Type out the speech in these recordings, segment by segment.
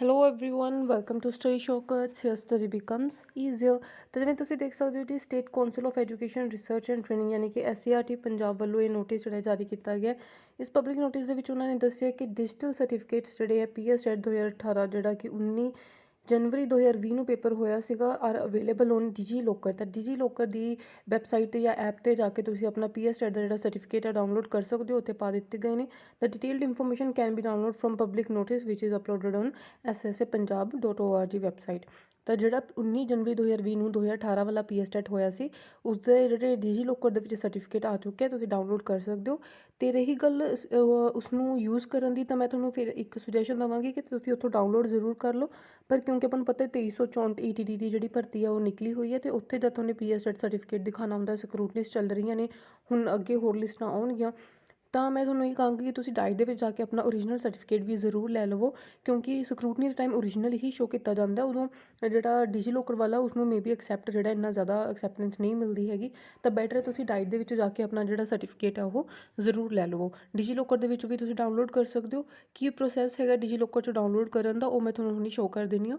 Hello everyone, welcome to Study Shortcuts. Here study becomes easier। तो ਜਿਵੇਂ ਤੁਸੀਂ ਦੇਖ ਸਕਦੇ ਹੋ ਜੀ state council of education research and training ਯਾਨੀ ਕਿ SCRT ਪੰਜਾਬ ਵੱਲੋਂ ਇਹ ਨੋਟਿਸ ਜਿਹੜਾ ਜਾਰੀ ਕੀਤਾ ਗਿਆ। ਇਸ ਪਬਲਿਕ ਨੋਟਿਸ ਦੇ ਵਿੱਚ ਉਹਨਾਂ ਨੇ ਦੱਸਿਆ ਕਿ ਡਿਜੀਟਲ ਸਰਟੀਫਿਕੇਟਸ ਜਿਹੜੇ ਹੈ PSTET 2018 ਜਿਹੜਾ ਕਿ 19 ਜਨਵਰੀ 2020 ਨੂੰ ਪੇਪਰ ਹੋਇਆ ਸੀਗਾ R available on Digi locker. ਤਾਂ ਡਿਜੀ ਲੋਕਰ ਦੀ ਵੈਬਸਾਈਟ 'ਤੇ ਜਾਂ ਐਪ 'ਤੇ ਜਾ ਕੇ ਤੁਸੀਂ ਆਪਣਾ PSTET ਦਾ ਜਿਹੜਾ ਸਰਟੀਫਿਕੇਟ ਹੈ ਡਾਊਨਲੋਡ ਕਰ ਸਕਦੇ ਹੋ। ਉੱਥੇ ਪਾ ਦਿੱਤੇ ਗਏ ਨੇ। The detailed information can be download from public notice ਵਿਚ is uploaded on ssa.punjab.org website. ਤਾਂ ਜਿਹੜਾ 19 ਜਨਵਰੀ 2020 ਨੂੰ 2018 ਵਾਲਾ PSTET ਹੋਇਆ ਸੀ ਉਸਦੇ ਜਿਹੜੇ ਡਿਜੀ ਲੋਕਰ ਦੇ ਵਿੱਚ ਸਰਟੀਫਿਕੇਟ ਆ ਚੁੱਕਿਆ, ਤੁਸੀਂ ਡਾਊਨਲੋਡ ਕਰ ਸਕਦੇ ਹੋ। ਅਤੇ ਰਹੀ ਗੱਲ ਉਸਨੂੰ ਯੂਜ਼ ਕਰਨ ਦੀ, ਤਾਂ ਮੈਂ ਤੁਹਾਨੂੰ ਫਿਰ ਇੱਕ ਸੁਜੈਸ਼ਨ ਦੇਵਾਂਗੀ ਕਿ ਤੁਸੀਂ ਉੱਥੋਂ ਡਾਊਨਲੋਡ ਜ਼ਰੂਰ ਕਰ ਲਓ। ਪਰ ਕਿਉਂਕਿ ਆਪਾਂ ਨੂੰ ਪਤਾ 2364 ETT ਦੀ ਜਿਹੜੀ ਭਰਤੀ ਆ ਉਹ ਨਿਕਲੀ ਹੋਈ ਹੈ, ਅਤੇ ਉੱਥੇ ਜਦ ਤੁਹਾਨੂੰ PSTET ਸਰਟੀਫਿਕੇਟ ਦਿਖਾਉਣਾ ਹੁੰਦਾ, ਸਕਰੂਟ ਲਿਸਟ ਚੱਲ ਰਹੀਆਂ ਨੇ, ਹੁਣ ਅੱਗੇ ਹੋਰ ਲਿਸਟਾਂ ਆਉਣਗੀਆਂ। ਤਾਂ ਮੈਂ ਤੁਹਾਨੂੰ ਇਹ ਕਹਾਂਗੀ ਕਿ ਤੁਸੀਂ ਡਾਇਟ ਦੇ ਵਿੱਚ ਜਾ ਕੇ ਆਪਣਾ ਓਰੀਜਨਲ ਸਰਟੀਫਿਕੇਟ ਵੀ ਜ਼ਰੂਰ ਲੈ ਲਵੋ, ਕਿਉਂਕਿ ਸਕਰੂਟਨੀ ਦੇ ਟਾਈਮ ਓਰੀਜਨਲ ਹੀ ਸ਼ੋ ਕੀਤਾ ਜਾਂਦਾ। ਉਦੋਂ ਜਿਹੜਾ ਡਿਜੀ ਲੋਕਰ ਵਾਲਾ ਉਸਨੂੰ ਮੇਬੀ ਐਕਸੈਪਟ ਜਿਹੜਾ ਇੰਨਾ ਜ਼ਿਆਦਾ ਐਕਸੈਪਟੈਂਸ ਨਹੀਂ ਮਿਲਦੀ ਹੈਗੀ। ਤਾਂ ਬੈਟਰ ਹੈ ਤੁਸੀਂ ਡਾਇਟ ਦੇ ਵਿੱਚ ਜਾ ਕੇ ਆਪਣਾ ਜਿਹੜਾ ਸਰਟੀਫਿਕੇਟ ਹੈ ਉਹ ਜ਼ਰੂਰ ਲੈ ਲਵੋ। ਡਿਜੀ ਲੋਕਰ ਦੇ ਵਿੱਚ ਵੀ ਤੁਸੀਂ ਡਾਊਨਲੋਡ ਕਰ ਸਕਦੇ ਹੋ। ਕੀ ਪ੍ਰੋਸੈਸ ਹੈਗਾ ਡਿਜੀ ਲੋਕਰ 'ਚ ਡਾਊਨਲੋਡ ਕਰਨ ਦਾ, ਉਹ ਮੈਂ ਤੁਹਾਨੂੰ ਹੁਣੀ ਸ਼ੋ ਕਰ ਦਿੰਦੀ ਹਾਂ।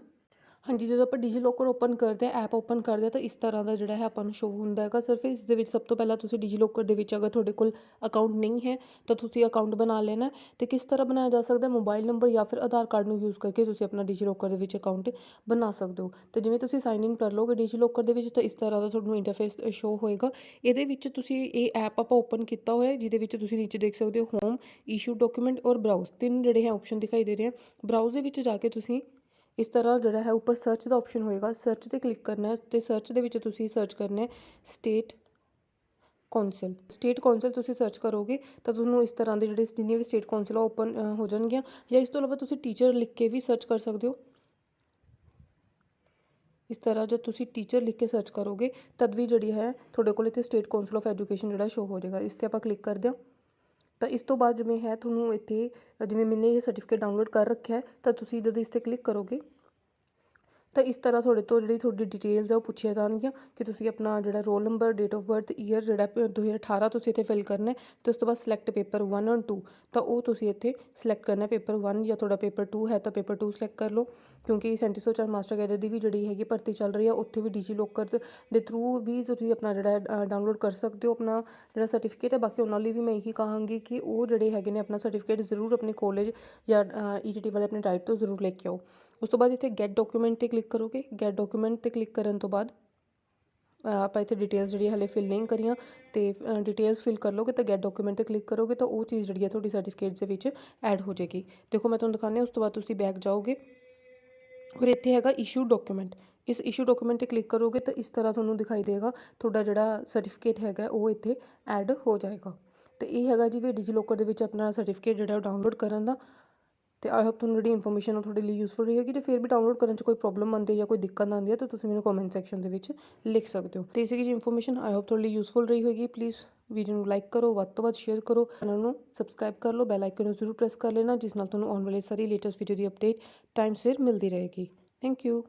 ਹਾਂਜੀ, ਜਦੋਂ ਆਪਾਂ ਡਿਜੀ ਲੋਕਰ ਓਪਨ ਕਰਦੇ ਹਾਂ, ਐਪ ਓਪਨ ਕਰਦੇ ਹਾਂ, ਤਾਂ ਇਸ ਤਰ੍ਹਾਂ ਦਾ ਜਿਹੜਾ ਹੈ ਆਪਾਂ ਨੂੰ ਸ਼ੋ ਹੁੰਦਾ ਹੈਗਾ ਸਰਫੇਸ ਦੇ ਵਿੱਚ। ਸਭ ਤੋਂ ਪਹਿਲਾਂ ਤੁਸੀਂ ਡਿਜੀ ਲੋਕਰ ਦੇ ਵਿੱਚ ਅਗਰ ਤੁਹਾਡੇ ਕੋਲ ਅਕਾਊਂਟ ਨਹੀਂ ਹੈ ਤਾਂ ਤੁਸੀਂ ਅਕਾਊਂਟ ਬਣਾ ਲੈਣਾ। ਅਤੇ ਕਿਸ ਤਰ੍ਹਾਂ ਬਣਾਇਆ ਜਾ ਸਕਦਾ, ਮੋਬਾਈਲ ਨੰਬਰ ਜਾਂ ਫਿਰ ਆਧਾਰ ਕਾਰਡ ਨੂੰ ਯੂਜ਼ ਕਰਕੇ ਤੁਸੀਂ ਆਪਣਾ ਡਿਜੀ ਲੋਕਰ ਦੇ ਵਿੱਚ ਅਕਾਊਂਟ ਬਣਾ ਸਕਦੇ ਹੋ। ਅਤੇ ਜਿਵੇਂ ਤੁਸੀਂ ਸਾਈਨ ਇਨ ਕਰ ਲਓਗੇ ਡਿਜੀ ਲੋਕਰ ਦੇ ਵਿੱਚ, ਤਾਂ ਇਸ ਤਰ੍ਹਾਂ ਦਾ ਤੁਹਾਨੂੰ ਇੰਟਰਫੇਸ ਸ਼ੋ ਹੋਏਗਾ। ਇਹਦੇ ਵਿੱਚ ਤੁਸੀਂ ਇਹ ਐਪ ਆਪਾਂ ਓਪਨ ਕੀਤਾ ਹੋਇਆ, ਜਿਹਦੇ ਵਿੱਚ ਤੁਸੀਂ ਨੀਚੇ ਦੇਖ ਸਕਦੇ ਹੋ ਹੋਮ, ਇਸ਼ੂ ਡਾਕੂਮੈਂਟ ਔਰ ਬਰਾਊਜ਼, ਤਿੰਨ ਜਿਹੜੇ ਹੈ ਆਪਸ਼ਨ ਦਿਖਾਈ ਦੇ ਰਹੇ ਆ। ਬਰਾਊਜ਼ ਦੇ ਵਿੱਚ ਜਾ ਕੇ ਤੁਸੀਂ ਇਸ ਤਰ੍ਹਾਂ ਜਿਹੜਾ ਹੈ ਉੱਪਰ ਸਰਚ ਦਾ ਆਪਸ਼ਨ ਹੋਏਗਾ, ਸਰਚ 'ਤੇ ਕਲਿੱਕ ਕਰਨਾ ਹੈ। ਅਤੇ ਸਰਚ ਦੇ ਵਿੱਚ ਤੁਸੀਂ ਸਰਚ ਕਰਨਾ ਹੈ ਸਟੇਟ ਕੌਂਸਲ ਤੁਸੀਂ ਸਰਚ ਕਰੋਗੇ ਤਾਂ ਤੁਹਾਨੂੰ ਇਸ ਤਰ੍ਹਾਂ ਦੇ ਜਿਹੜੇ ਜਿੰਨੀਆਂ ਵੀ ਸਟੇਟ ਕੌਂਸਲ ਆ ਓਪਨ ਹੋ ਜਾਣਗੀਆਂ। ਜਾਂ ਇਸ ਤੋਂ ਇਲਾਵਾ ਤੁਸੀਂ ਟੀਚਰ ਲਿਖ ਕੇ ਵੀ ਸਰਚ ਕਰ ਸਕਦੇ ਹੋ। ਇਸ ਤਰ੍ਹਾਂ ਜਦ ਤੁਸੀਂ ਟੀਚਰ ਲਿਖ ਕੇ ਸਰਚ ਕਰੋਗੇ ਤਦ ਵੀ ਜਿਹੜੀ ਹੈ ਤੁਹਾਡੇ ਕੋਲ ਇੱਥੇ ਸਟੇਟ ਕੌਂਸਲ ਆਫ ਐਜੂਕੇਸ਼ਨ ਜਿਹੜਾ ਸ਼ੋ ਹੋ ਜਾਏਗਾ। ਇਸ 'ਤੇ ਆਪਾਂ ਕਲਿੱਕ ਕਰਦੇ ਹਾਂ। ਤਾਂ ਇਸ ਤੋਂ ਬਾਅਦ ਜਿਵੇਂ ਹੈ ਤੁਹਾਨੂੰ ਇੱਥੇ ਜਿਵੇਂ ਮੈਨੇ ਇਹ ਸਰਟੀਫਿਕੇਟ ਡਾਊਨਲੋਡ ਕਰ ਰੱਖਿਆ ਹੈ, ਤਾਂ ਤੁਸੀਂ ਜਦੋਂ ਇਸ 'ਤੇ ਕਲਿੱਕ ਕਰੋਗੇ ਤਾਂ ਇਸ ਤਰ੍ਹਾਂ ਤੁਹਾਡੇ ਤੋਂ ਜਿਹੜੀ ਤੁਹਾਡੀ ਡਿਟੇਲਸ ਹੈ ਉਹ ਪੁੱਛੀਆਂ ਜਾਣਗੀਆਂ ਕਿ ਤੁਸੀਂ ਆਪਣਾ ਜਿਹੜਾ roll number, date of birth, year ਜਿਹੜਾ 2018 ਤੁਸੀਂ ਇੱਥੇ ਫਿਲ ਕਰਨਾ ਹੈ। ਅਤੇ ਉਸ ਤੋਂ ਬਾਅਦ ਸਿਲੈਕਟ ਪੇਪਰ 1 ਔਰ 2, ਤਾਂ ਉਹ ਤੁਸੀਂ ਇੱਥੇ ਸਿਲੈਕਟ ਕਰਨਾ ਪੇਪਰ 1, ਜਾਂ ਤੁਹਾਡਾ ਪੇਪਰ 2 ਹੈ ਤਾਂ ਪੇਪਰ 2 ਸਿਲੈਕਟ ਕਰ ਲਓ। ਕਿਉਂਕਿ 3704 ਮਾਸਟਰ ਕੈਡਰ ਦੀ ਵੀ ਜਿਹੜੀ ਹੈਗੀ ਭਰਤੀ ਚੱਲ ਰਹੀ ਹੈ, ਉੱਥੇ ਵੀ ਡਿਜੀ ਲੋਕਰ ਦੇ ਥਰੂ ਵੀ ਤੁਸੀਂ ਆਪਣਾ ਜਿਹੜਾ ਡਾਊਨਲੋਡ ਕਰ ਸਕਦੇ ਹੋ ਆਪਣਾ ਜਿਹੜਾ ਸਰਟੀਫਿਕੇਟ ਹੈ। ਬਾਕੀ ਉਹਨਾਂ ਲਈ ਵੀ ਮੈਂ ਇਹੀ ਕਹਾਂਗੀ ਕਿ ਉਹ ਜਿਹੜੇ ਹੈਗੇ ਨੇ ਆਪਣਾ ਸਰਟੀਫਿਕੇਟ ਜ਼ਰੂਰ ਆਪਣੇ ਕਾਲਜ ਜਾਂ ETT ਵਾਲੇ ਆਪਣੇ ਡਾਇਟ ਤੋਂ ਜ਼ਰੂਰ ਲੈ ਕੇ ਆਓ। ਉਸ ਤੋਂ ਬਾਅਦ ਇੱਥੇ ਗੈਟ ਡਾਕੂਮੈਂਟ 'ਤੇ ਕਲਿੱਕ ਕਰੋਗੇ। ਗੈਟ ਡਾਕੂਮੈਂਟ 'ਤੇ ਕਲਿੱਕ ਕਰਨ ਤੋਂ ਬਾਅਦ ਆਪਾਂ ਇੱਥੇ ਡਿਟੇਲਸ ਜਿਹੜੀ ਹਾਲੇ ਫਿਲ ਨਹੀਂ ਕਰੀਆਂ, ਅਤੇ ਡਿਟੇਲਸ ਫਿਲ ਕਰ ਲਓਗੇ ਤਾਂ ਗੈਟ ਡਾਕੂਮੈਂਟ 'ਤੇ ਕਲਿੱਕ ਕਰੋਗੇ ਤਾਂ ਉਹ ਚੀਜ਼ ਜਿਹੜੀ ਹੈ ਤੁਹਾਡੀ ਸਰਟੀਫਿਕੇਟ ਦੇ ਵਿੱਚ ਐਡ ਹੋ ਜਾਏਗੀ। ਦੇਖੋ ਮੈਂ ਤੁਹਾਨੂੰ ਦਿਖਾਉਂਦੀ ਹਾਂ। ਉਸ ਤੋਂ ਬਾਅਦ ਤੁਸੀਂ ਬੈਕ ਜਾਓਗੇ ਔਰ ਇੱਥੇ ਹੈਗਾ ਇਸ਼ੂ ਡਾਕੂਮੈਂਟ। ਇਸ ਇਸ਼ੂ ਡਾਕੂਮੈਂਟ 'ਤੇ ਕਲਿੱਕ ਕਰੋਗੇ ਤਾਂ ਇਸ ਤਰ੍ਹਾਂ ਤੁਹਾਨੂੰ ਦਿਖਾਈ ਦੇਗਾ ਤੁਹਾਡਾ ਜਿਹੜਾ ਸਰਟੀਫਿਕੇਟ ਹੈਗਾ ਉਹ ਇੱਥੇ ਐਡ ਹੋ ਜਾਏਗਾ। ਅਤੇ ਇਹ ਹੈਗਾ ਜਿਵੇਂ ਡਿਜੀ ਲੋਕਰ ਦੇ ਵਿੱਚ ਆਪਣਾ ਸਰਟੀਫਿਕੇਟ ਜਿਹੜਾ ਉਹ ਡਾਊਨਲੋਡ ਕਰਨ ਦਾ। ਅਤੇ ਆਈ ਹੋਪ ਤੁਹਾਨੂੰ ਜਿਹੜੀ ਇਨਫੋਰਮੇਸ਼ਨ ਉਹ ਤੁਹਾਡੇ ਲਈ ਯੂਜ਼ਫੁਲ ਰਹੀ ਹੋਗੀ। ਅਤੇ ਫਿਰ ਵੀ ਡਾਊਨਲੋਡ ਕਰਨ 'ਚ ਕੋਈ ਪ੍ਰੋਬਲਮ ਆਉਂਦੀ ਜਾਂ ਕੋਈ ਦਿੱਕਤ ਆਉਂਦੀ ਹੈ ਤਾਂ ਤੁਸੀਂ ਮੈਨੂੰ ਕਮੈਂਟ ਸੈਕਸ਼ਨ ਦੇ ਵਿੱਚ ਲਿਖ ਸਕਦੇ ਹੋ। ਅਤੇ ਇਸ ਜੀ ਇਨਫੋਰਮੇਸ਼ਨ ਆਈ ਹੋਪ ਤੁਹਾਡੇ ਲਈ ਯੂਜ਼ਫੁਲ ਰਹੀ ਹੋਏਗੀ। ਪਲੀਜ਼ ਵੀਡੀਓ ਨੂੰ ਲਾਈਕ ਕਰੋ, ਵੱਧ ਤੋਂ ਵੱਧ ਸ਼ੇਅਰ ਕਰੋ, ਚੈਨਲ ਨੂੰ ਸਬਸਕ੍ਰਾਈਬ ਕਰ ਲਓ, ਬੈਲ ਆਈਕਨ ਨੂੰ ਜ਼ਰੂਰ ਪ੍ਰੈਸ ਕਰ ਲੈਣਾ, ਜਿਸ ਨਾਲ ਤੁਹਾਨੂੰ ਆਉਣ ਵਾਲੀ ਸਾਰੀ ਲੇਟੈਸਟ ਵੀਡੀਓ ਦੀ ਅਪਡੇਟ ਟਾਈਮ ਸਿਰ ਮਿਲਦੀ ਰਹੇਗੀ। Thank you.